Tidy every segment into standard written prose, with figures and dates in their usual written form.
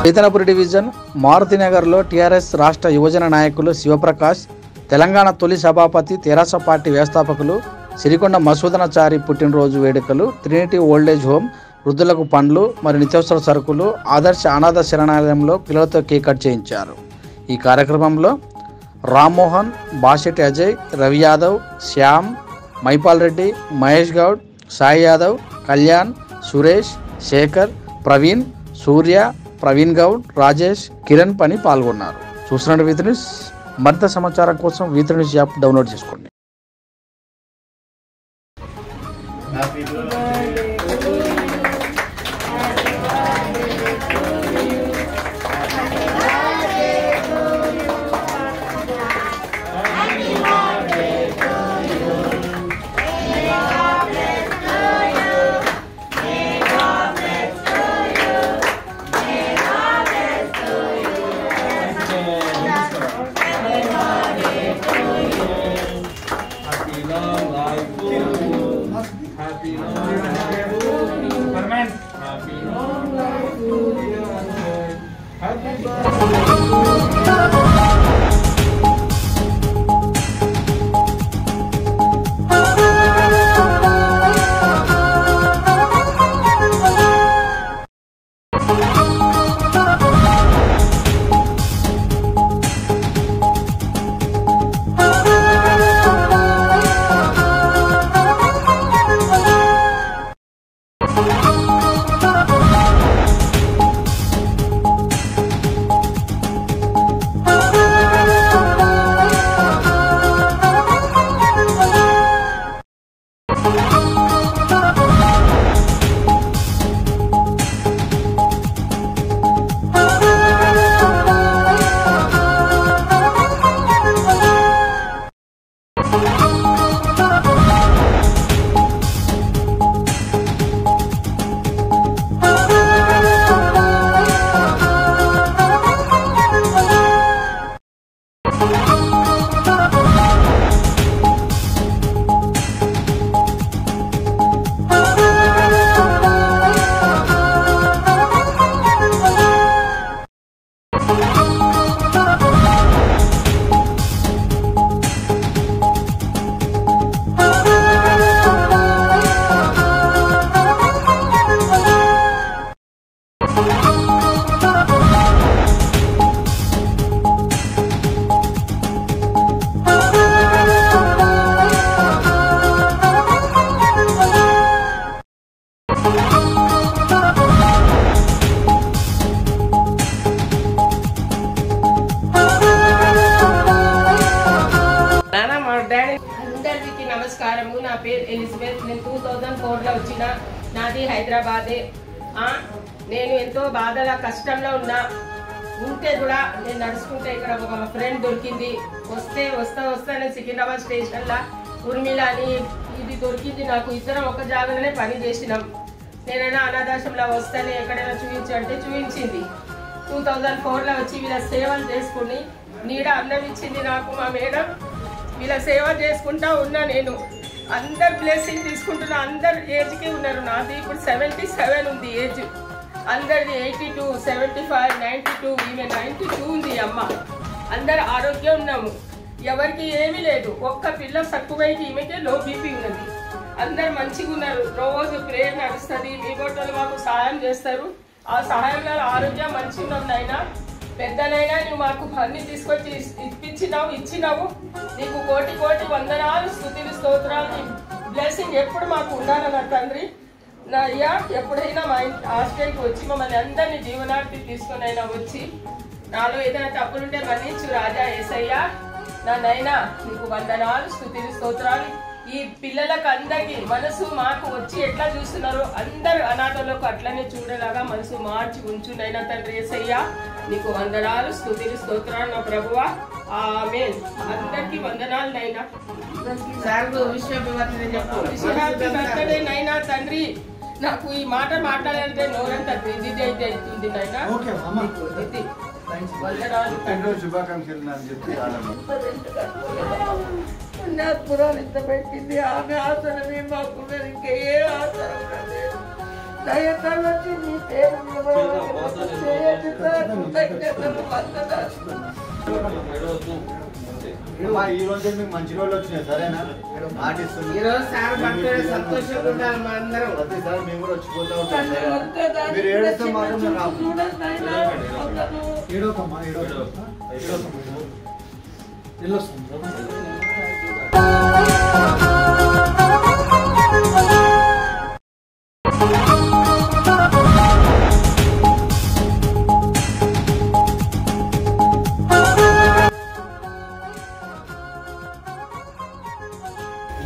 Chaitanyapuri division మారుతినగర్లో TRS రాష్ట్ర యువజన నాయకులు శివప్రకాష్, తెలంగాణ తొలి సభాపతి తెరాస పార్టీ వ్యవస్థాపకులు సిరికొండ మసూదనాచారి పుట్టినరోజు వేడుకలు, ట్రినిటీ ఓల్డేజ్ హోమ్, వృద్ధులకు పండ్లు మరియు నిత్యావసర సరుకులు, ఆదర్శ అనాథ శరణాలయంలో పిల్లలతో కేక్ కట్ చేయించారు. ఈ కార్యక్రమంలో రామ్మోహన్, బాషెట్టి అజయ్, రవి యాదవ్, శ్యామ్, మైపాల్ రెడ్డి, మహేష్ గౌడ్, సాయి యాదవ్, కళ్యాణ్, సురేష్, శేఖర్, ప్రవీణ్, సూర్య, ప్రవీణ్ గౌడ్, రాజేష్, కిరణ్ పని పాల్గొన్నారు. చూస్తున్న వీతి న్యూస్. మరింత సమాచారం కోసం వీతి న్యూస్ యాప్ డౌన్లోడ్ చేసుకోండి. అందరికీ నమస్కారము. నా పేరు ఎలిజబెత్. నేను 2004లో వచ్చిన. నాది హైదరాబాదే. నేను ఎంతో బాధల కష్టంలో ఉంటే కూడా నేను నడుచుకుంటే ఇక్కడ ఒక ఫ్రెండ్ దొరికింది. వస్తా నేను సికింద్రాబాద్ స్టేషన్లో ఉర్మిళ అని ఇది దొరికింది నాకు. ఇద్దరం ఒక జాగాలోనే పని చేసినాం. నేనైనా అనాథాశ్రమంలో వస్తానే ఎక్కడైనా చూపించంటే చూపించింది. 2004లో వచ్చి వీళ్ళ సేవలు చేసుకుని నీడ అన్నం ఇచ్చింది నాకు మా మేడం. వీళ్ళ సేవ చేసుకుంటా ఉన్నా. నేను అందరు బ్లెస్సింగ్ తీసుకుంటున్నా. అందరు ఏజ్కి ఉన్నారు. నాది ఇప్పుడు 77 ఉంది ఏజ్. అందరిది 82, 75, 92, ఈమె 92 ఉంది అమ్మ. అందరు ఆరోగ్యం ఉన్నాము. ఎవరికి ఏమీ లేదు. ఒక్క పిల్ల తక్కువైకి ఈమెకే లో బీపీ ఉన్నది. అందరు మంచిగా ఉన్నారు. రోజు ప్రేయర్ నడుస్తుంది. మీ గొట్టలు మాకు సహాయం చేస్తారు. ఆ సహాయంలో ఆరోగ్యం మంచిగా ఉన్నాం. నాయనా పెద్దనైనా నువ్వు మాకు అన్ని తీసుకొచ్చి ఇచ్చినావు. నీకు కోటి కోటి వందనాలు, స్తుతులు, స్తోత్రాలు. బ్లెస్సింగ్ ఎప్పుడు మాకు ఉండాలన్న తండ్రి. నా అయ్యా ఎప్పుడైనా మా ఇంటి హాస్టల్కి వచ్చి మమ్మల్ని అందరినీ జీవనార్థి తీసుకొని అయినా వచ్చి నాలో ఏదైనా తప్పులుంటే మన్నించు రాజా యేసయ్యా. నా నైనా నీకు వందనాలు, స్తుతులు, స్తోత్రాలు. ఈ పిల్లలకు అందరికీ మనసు మాకు వచ్చి ఎట్లా చూస్తున్నారో అందరు అనాథలకు అట్లనే చూడేలాగా మనసు మార్చి ఉంచు నైనా తండ్రి యేసయ్యా. నీకు వందనాలు, స్తుతులు, స్తోత్రాలు నా ప్రభువా. ఆమేన్. అందరికీ వందనాలు నైనా. విశ్వబర్త్డే నైనా తండ్రి. నాకు ఈ మాట మాట్లాడాలంటే నోరంతా ఇది అవుతుంది నైనా. వందనాలు. శుభాకాంక్షలు. పుణ్యాత్పురాలు ఇంత పెట్టింది. ఆమె ఆసనమే మాకున్నది, ఇంకా ఏ ఆసనం లేదు. దయతలచి నీ పేరు చేయండి సార్. కృతజ్ఞతలు వందనాలు. ఈ రోజు మీకు మంచి రోజులు వచ్చినాయి, సరేనా? ఈ రోజు సార్ బర్త్డే సంతోషంగా ఉండాలి మా అందరం. ప్రతిసారి మేము కూడా వచ్చిపోతా ఉంటాం. మీరు ఏడుస్తే మాత్రం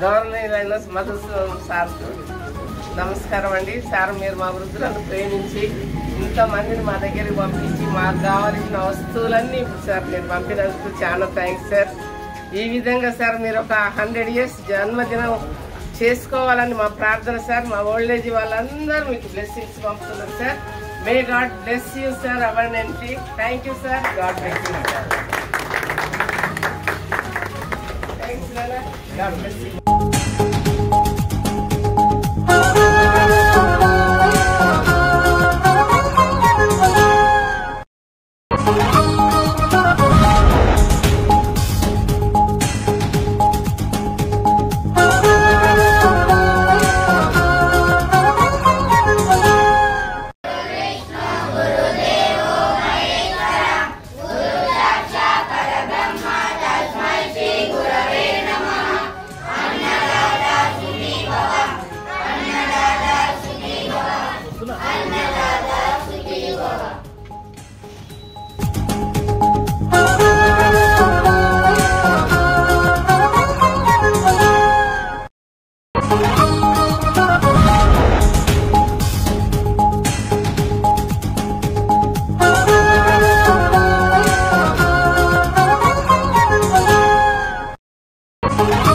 గవర్నర్ మధుసూదన్ సార్ నమస్కారం అండి. సార్ మీరు మా వృద్ధులను ప్రేమించి ఇంతమందిని మా దగ్గరికి పంపించి మాకు కావాల్సిన వస్తువులన్నీ సార్ మీరు పంపినందుకు చాలా థ్యాంక్స్ సార్. ఈ విధంగా సార్ మీరు ఒక 100 years జన్మదినం చేసుకోవాలని మా ప్రార్థన సార్. మా ఓల్డేజ్ వాళ్ళందరూ మీకు బ్లెస్సింగ్స్ పంపుతున్నారు sir. May God bless you sir abundantly. Thank you sir. God bless you sir. Thanks నాన్న. God bless you. you.